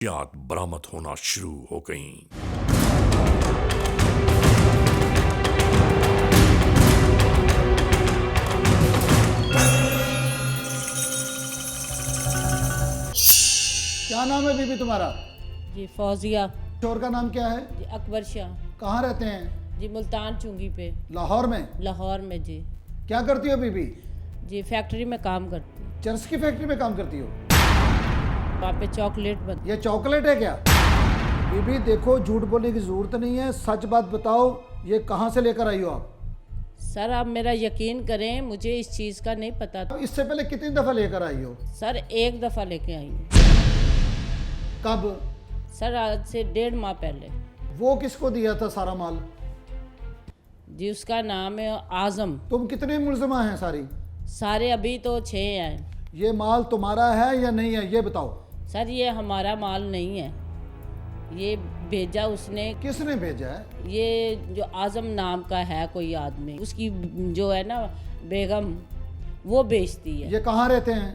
याद बरामद होना शुरू हो गईं। क्या नाम है बीबी तुम्हारा? जी फौजिया। शोर का नाम क्या है? जी अकबर शाह। कहाँ रहते हैं? जी मुल्तान चुंगी पे। लाहौर में? लाहौर में जी। क्या करती हो बीबी? जी फैक्ट्री में काम करती हूँ। चरस की फैक्ट्री में काम करती हो? वहाँ पे चॉकलेट बन। ये चॉकलेट है क्या? बीबी देखो, झूठ बोलने की जरूरत नहीं है, सच बात बताओ, ये कहाँ से लेकर आई हो आप? सर आप मेरा यकीन करें, मुझे इस चीज़ का नहीं पता था। इससे पहले कितनी दफ़ा लेकर आई हो? सर एक दफ़ा लेके आई हूँ। कब? सर आज से 1.5 माह पहले। वो किसको दिया था सारा माल? जी उसका नाम है आज़म। तुम कितने मुलजमा हैं सारी? सारे अभी तो 6 हैं। ये माल तुम्हारा है या नहीं है, ये बताओ। सर ये हमारा माल नहीं है, ये भेजा उसने। किसने भेजा है? ये जो आज़म नाम का है कोई आदमी, उसकी जो है ना बेगम, वो बेचती है। ये कहाँ रहते हैं?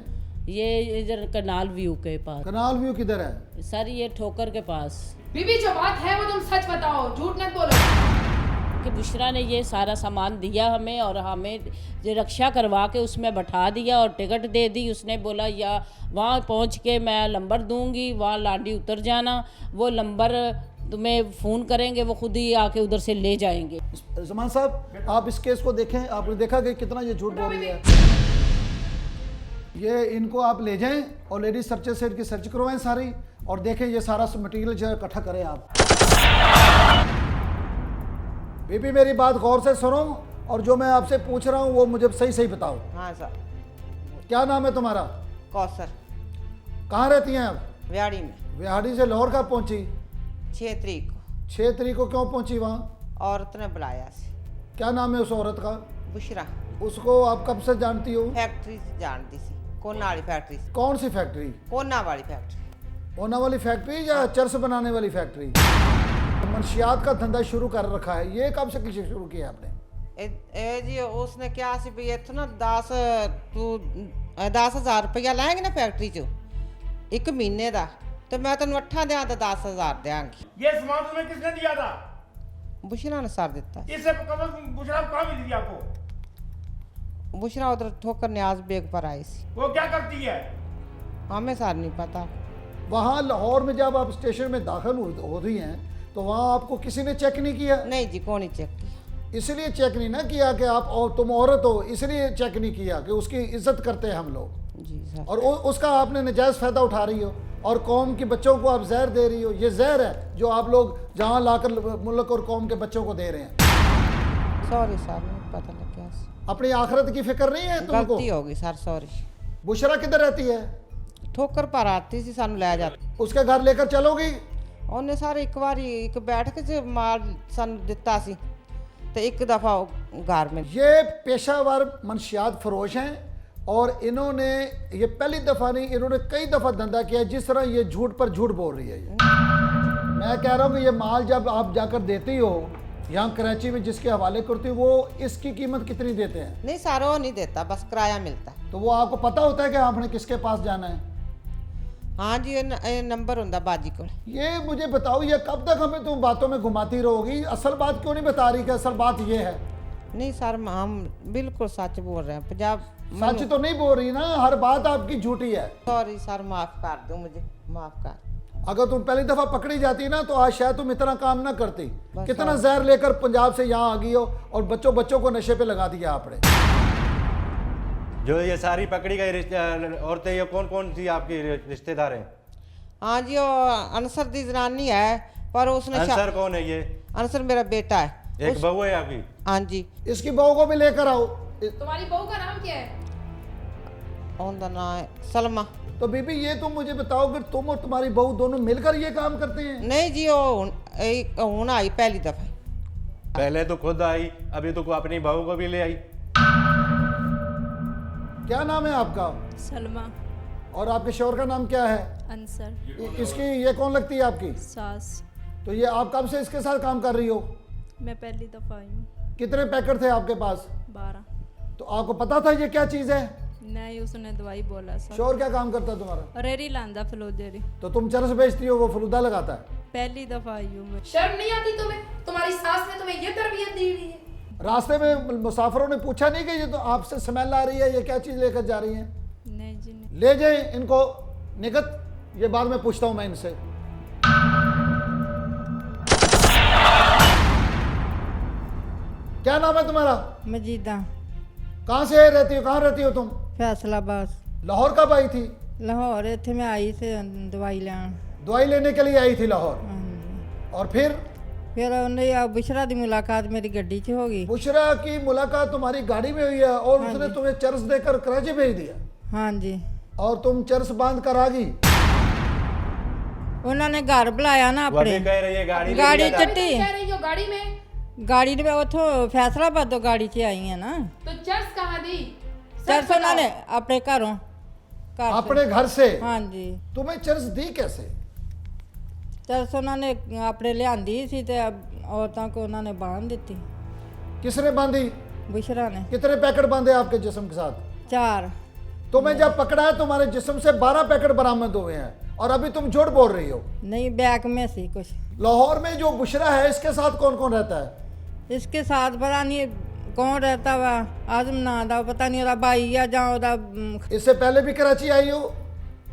ये इधर कनाल व्यू के पास। कनाल व्यू किधर है? सर ये ठोकर के पास। बीबी जो बात है वो तुम सच बताओ, झूठ मत बोलो। कि बुशरा ने ये सारा सामान दिया हमें और हमें ये रक्षा करवा के उसमें बैठा दिया और टिकट दे दी। उसने बोला या वहाँ पहुँच के मैं नंबर दूंगी, वहाँ लांडी उतर जाना, वो नंबर तुम्हें फ़ोन करेंगे, वो खुद ही आके उधर से ले जाएंगे। जमान साहब आप इस केस को देखें, आपने देखा कि कितना ये झूठ बोल रही है। ये इनको आप ले जाएं और लेडीज सर्चर से इनकी सर्च करवाएं सारी, और देखें ये सारा मटेरियल जो है इकट्ठा करें आप। बीबी मेरी बात गौर से सुनो, और जो मैं आपसे पूछ रहा हूँ वो मुझे सही सही बताओ। हाँ सर। क्या नाम है तुम्हारा? कौसर। कहाँ रहती हैं आप? व्याड़ी में। विहाड़ी से लाहौर कब पहुँची? 6 तरीक को। 6 तारीख को क्यों पहुँची वहाँ? औरत ने बुलाया से। क्या नाम है उस औरत का? बुशरा। उसको आप कब से जानती हो? फैक्ट्री से जानती सी, कोना वाली फैक्ट्री से। कौन सी फैक्ट्री? कोना वाली फैक्ट्री। होना वाली फैक्ट्री या चरस बनाने वाली फैक्ट्री? मंशियात का धंधा शुरू कर रखा है, ये कब से किसे शुरू किया आपने? ए जी उसने क्या सी भी इत्थों ना 10,000 रुपया लाएंगे ना फैक्ट्री चो 1 महीने का, तो मैं तेन 8 दिया तो 10,000 देंगी। ये सामान तुम्हें किसने दिया था? बुशरा ने सर दिता। इससे कमल बुशरा कहाँ मिली थी आपको? बुशरा उधर ठोकर न्याज बेग पर आई सी। वो क्या करती है? हमें सर नहीं पता। वहाँ लाहौर में जब आप स्टेशन में दाखिल हो रही हैं तो वहाँ आपको किसी ने चेक नहीं किया? नहीं जी, कौन ही चेक किया। इसलिए चेक नहीं ना किया कि आप और तुम औरत हो, इसलिए चेक नहीं किया कि उसकी इज्जत करते हैं हम लोग। जी सर। और उसका आपने नजायज़ फ़ायदा उठा रही हो और कौम के बच्चों को आप जहर दे रही हो। ये जहर है जो आप लोग जहाँ लाकर मुल्क और कौम के बच्चों को दे रहे हैं। सॉरी सर, नहीं पता लग गया। अपनी आखिरत की फिक्र नहीं है तुमको? गलती होगी सर, सॉरी। बुशरा किधर रहती है? ठोकर पर आती सी, सानू लै जाती। उसके घर लेकर चलोगी? ਉਹਨੇ ਸਾਰੇ ਇੱਕ ਵਾਰੀ ਇੱਕ ਬੈਠਕ 'ਚ ਮਾਲ ਸਾਨੂੰ ਦਿੱਤਾ ਸੀ ਤੇ ਇੱਕ ਦਫਾ ਘਰ में। ये पेशावर मनशियात फरोश हैं और इन्होंने ये पहली दफ़ा नहीं, इन्होंने कई दफ़ा धंधा किया है। जिस तरह ये झूठ पर झूठ बोल रही है ये। मैं कह रहा हूँ कि ये माल जब आप जाकर देती हो यहाँ कराची में, जिसके हवाले करती हो, वो इसकी कीमत कितनी देते हैं? नहीं सर वो नहीं देता, बस किराया मिलता। तो वो आपको पता होता है कि आपने किसके पास जाना है? हाँ जी, ये नंबर होंदा बाजी को। ये मुझे बताओ, ये कब तक हमें तुम बातों में घुमाती रहोगी? असल बात क्यों नहीं बता रही कि असल बात ये है? नहीं सर, हम बिल्कुल सच बोल रहे हैं। पंजाब सच तो नहीं बोल रही ना, हर बात आपकी झूठी है। सॉरी सर, माफ़ कर दो मुझे, माफ़ कर। अगर तुम पहली दफ़ा पकड़ी जाती ना तो आज शायद तुम इतना काम ना करती। बस कितना जहर लेकर पंजाब से यहाँ आ गई हो और बच्चों को नशे पे लगा दिया आपने। जो ये सारी पकड़ी गई औरतें, ये कौन कौन सी आपकी रिश्तेदार हैं? हाँ जी, वो अनसर दी जनानी है, पर उसने अंसर कौन है ये? अनसर मेरा बेटा है। एक बहू है आपकी? हाँ जी। इसकी बहू को भी लेकर आओ। तुम्हारी बहू का नाम क्या है? उनका नाम है सलमा। तो बीबी ये तुम मुझे बताओ कि तुम और तुम्हारी बहू दोनों मिलकर ये काम करते हैं? नहीं जी, वो हूँ आई पहली दफा। पहले तो खुद आई, अभी तो अपनी बहू को भी ले आई। क्या नाम है आपका? सलमा। और आपके शौहर का नाम क्या है? अंसर। इसकी ये कौन लगती है आपकी? सास। तो ये आप कब से इसके साथ काम कर रही हो? मैं पहली दफ़ा आई हूँ। कितने पैकेट थे आपके पास? 12। तो आपको पता था ये क्या चीज़ है? नहीं उसने दवाई बोला सब शोर क्या काम करता है तुम्हारा? रेरी लांदा फलोदेरी तो तुम चरस बेचती हो, वो फलूदा लगाता है। पहली दफा आई हूँ मैं। शर्म नहीं आती तुम्हें? तुम्हारी सास ने तुम्हें ये तरबियत दी हुई है। रास्ते में मुसाफिरों ने पूछा नहीं कि ये तो आपसे स्मेल आ रही है, ये क्या चीज़ लेकर जा रही है? नहीं जी नहीं। ले जाए इनको निगत, ये बाद में पूछता हूँ मैं इनसे। क्या नाम है तुम्हारा? मजीदा कहाँ से रहती हो, कहाँ रहती हो तुम? फैसलाबाद लाहौर कब आई थी? लाहौर इतने मैं आई से दवाई लैन। दवाई लेने के लिए आई थी लाहौर, और फिर उन्हें बुशरा की मुलाकात मेरी गड्डी च हो गई। बुशरा की मुलाकात तुम्हारी गाड़ी में हुई है और उसने तुम्हें चरस देकर कराची भेज दिया? हाँ जी। और तुम चरस बांध कर आ गई? उन्होंने घर बुलाया ना वो अभी अपने कह रही है गाड़ी गाड़ी लेके जा- चट्टी कह रही हो गाड़ी में? गाड़ी में उतो फैसलाबाद तो गाड़ी से आई है ना। तो चर्च कहाँ दी? चर्च उन्होंने अपने घरों घर से। अपने घर से? हाँ जी। तुम्हें चरस दी कैसे? चर्च उन्होंने अपने लियांदी सी ते औरतों को उन्होंने बांध दी। किसने बांधी? बुशरा ने। कितने पैकेट बांधे आपके जिस्म के साथ? 4। तुम्हें जब पकड़ा है तुम्हारे जिस्म से 12 पैकेट बरामद हुए हैं, और अभी तुम झूठ बोल रही हो। नहीं बैग में सी कुछ। लाहौर में जो बुशरा है इसके साथ कौन कौन रहता है? इसके साथ पता नहीं कौन रहता हुआ, आजम ना दा पता नहीं ओदा भाई या जा ओदा इससे पहले भी कराची आई हो?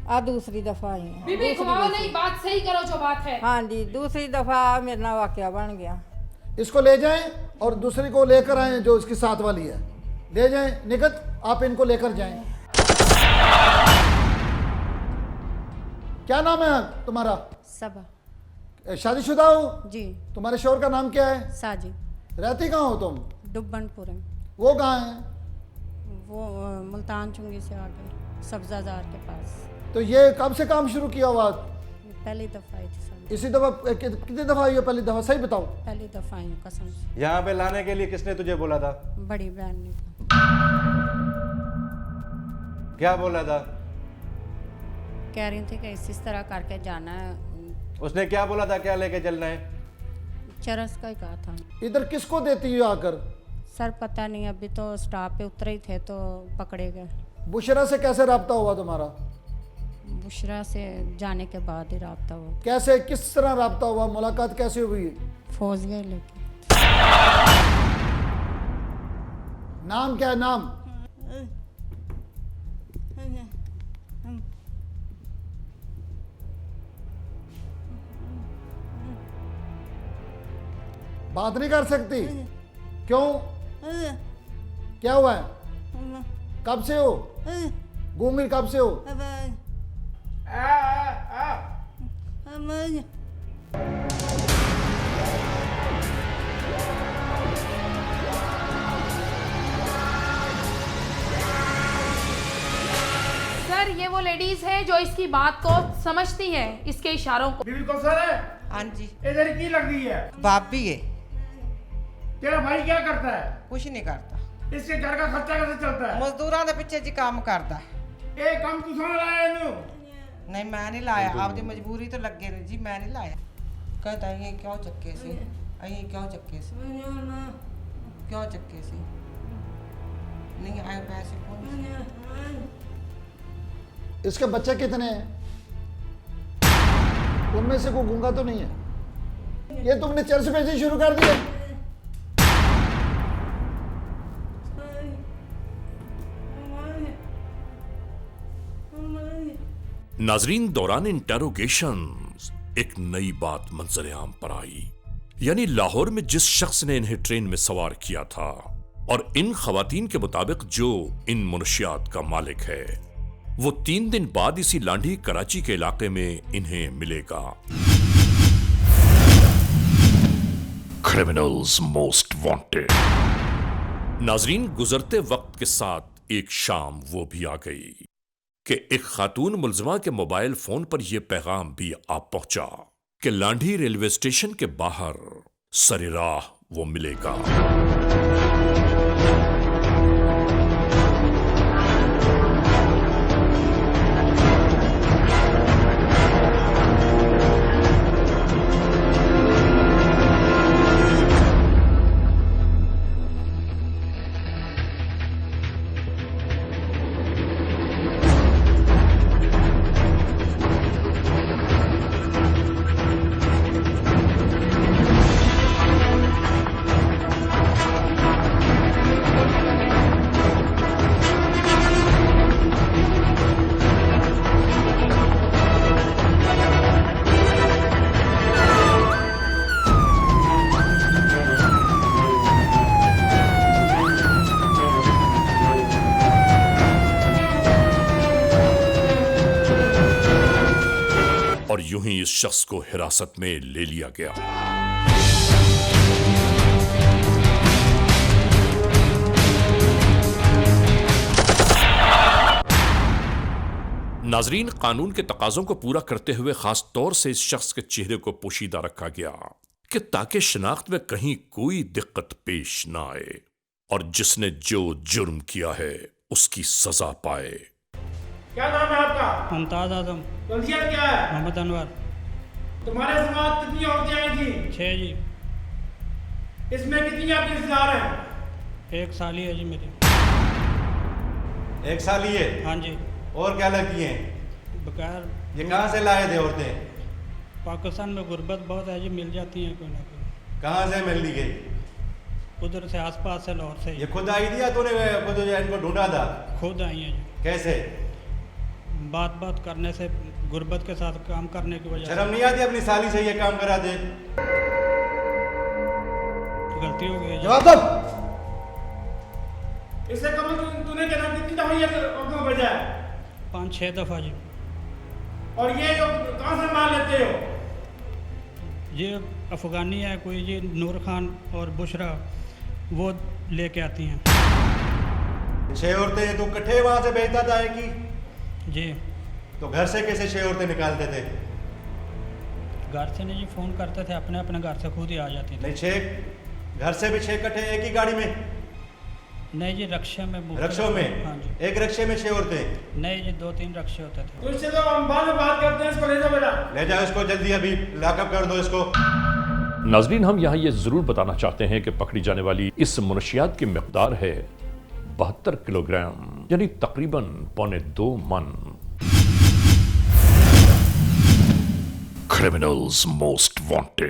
आ दूसरी दफा आई है। बीबी घुमाओ नहीं, बात सही करो जो बात है। हाँ जी, दूसरी दफा मेरे ना वाकया बन गया। इसको ले जाएं और दूसरी को लेकर आए जो इसकी साथ वाली है। ले जाएं निगत, आप इनको लेकर जाएं। क्या नाम है तुम्हारा? सबा शादीशुदा हो? जी। तुम्हारे शोहर का नाम क्या है? साजिद। रहती कहाँ हो तुम? डुब्बनपुर है वो कहाँ है? वो मुल्तान चुंगी से आगे सब्जाजार के पास। तो ये कब से काम शुरू किया हुआ? पहली दफा आई थी सर। इसी दफा कितनी दफा आई हो? पहली दफा सही बताओ। पहली दफा आई हूँ कसम से। यहाँ पे लाने के लिए किसने तुझे बोला था? बड़ी बहन ने क्या बोला था? कह रही थी कि इस तरह करके जाना है। उसने क्या बोला था, क्या लेके चलना है? चरस का ही कहा था इधर किसको देती हो आकर? सर। पता नहीं, अभी तो स्टॉप पे उतरे ही थे तो पकड़े गए। बुशरा से कैसे रब्ता हुआ तुम्हारा? बुशरा से जाने के बाद ही रब्ता हुआ। कैसे, किस तरह रब्ता हुआ? मुलाकात कैसे हुई? फौज गए लेके। नाम क्या है? नाम? बात नहीं कर सकती? क्यों? क्या हुआ है? कब से हो गूंगी? कब से हो? सर ये वो लेडीज है जो इसकी बात को समझती है, इसके इशारों को। बीबी कौन सर है? हाँ जी। इधर की लग रही है? भाभी है। तेरा भाई क्या करता है? कुछ नहीं करता। इसके घर का खर्चा कैसे चलता है? मजदूरों के पीछे जी काम करता। ए काम तू सुन लाया इन्हू? नहीं मैं नहीं लाया, आपकी मजबूरी तो लगे नहीं जी, मैं नहीं लाया। कहता है ये क्यों चक्के से, अं क्यों चक्के से, क्यों चक्के से नहीं आए पैसे कौन? इसके बच्चे कितने हैं? उनमें से कोई गूंगा तो नहीं है? ये तुमने चर्च भेजनी शुरू कर दिया? नाजरीन, दौरान इंटेरोगेशन एक नई बात मंजर आम पर आई। यानी लाहौर में जिस शख्स ने इन्हें ट्रेन में सवार किया था और इन खवातीन के मुताबिक जो इन मुनशियात का मालिक है, वो 3 दिन बाद इसी लांढी कराची के इलाके में इन्हें मिलेगा। Criminals most wanted. नाजरीन, गुजरते वक्त के साथ एक शाम वो भी आ गई कि एक खातून मुलजमा के मोबाइल फोन पर यह पैगाम भी आ पहुंचा कि लांढी रेलवे स्टेशन के बाहर सरेराह वो मिलेगा। यूं ही इस शख्स को हिरासत में ले लिया गया। नाजरीन, कानून के तकाजों को पूरा करते हुए खास तौर से इस शख्स के चेहरे को पोशीदा रखा गया कि ताकि शिनाख्त में कहीं कोई दिक्कत पेश ना आए और जिसने जो जुर्म किया है उसकी सजा पाए। क्या नाम है आपका? मुमताज आजम। वंशियत क्या है? मोहम्मद अनवर। तुम्हारे समाज कितनी औरतें आई थी? 6 जी। इसमें कितनी आपकी रिश्तेदार हैं? 1 साल ही है जी मेरी। 1 साल ही है? हाँ जी। और क्या लड़की हैं? बगैर ये कहाँ से लाए थे औरतें? पाकिस्तान में गुर्बत बहुत है जी, मिल जाती हैं कोई ना कोई। कहाँ से मिल ली गई? उधर से आसपास से, लाहौर से। ये खुद आई थी या तूने खुद जो है इनको ढूंढा था? खुद आई हैं जी। कैसे? बात करने से, गुर्बत के साथ काम करने की वजह शर्म नहीं आती अपनी साली से ये काम करा दे? गलती हो गई है जवाब जी। दो। इससे कम तूने क्या नाम कितनी दफा ये औरतों को भेजा है? 5-6 दफ़ा जी। और ये जो कहाँ से माल लेते हो? ये अफ़गानी है कोई जी, नूर खान और बुशरा, वो लेके आती हैं। 6 औरतें तू इकट्ठे वहां से भेजता था कि? जी। तो घर से कैसे 6 औरतें निकालते थे? घर से नहीं जी, फ़ोन करते थे, अपने अपने घर से खुद ही आ जाती थी। नहीं, 6 घर से भी 6 इकट्ठे एक ही गाड़ी में? नहीं जी, रक्शे में। रक्षों में? हाँ जी। एक रक्षे में 6 औरतें? नहीं जी, 2-3 रक्शे होते थे। तो इससे तो हम बाद में बात करते हैं। इसको ले जाओ बेटा। ले जाओ इसको जल्दी, अभी लॉकअप कर दो इसको। नाजरीन, हम यहाँ ये जरूर बताना चाहते हैं कि पकड़ी जाने वाली इस मुनशियात की मिकदार है 72 किलोग्राम, यानी तकरीबन 1.25 मन। Criminals most wanted.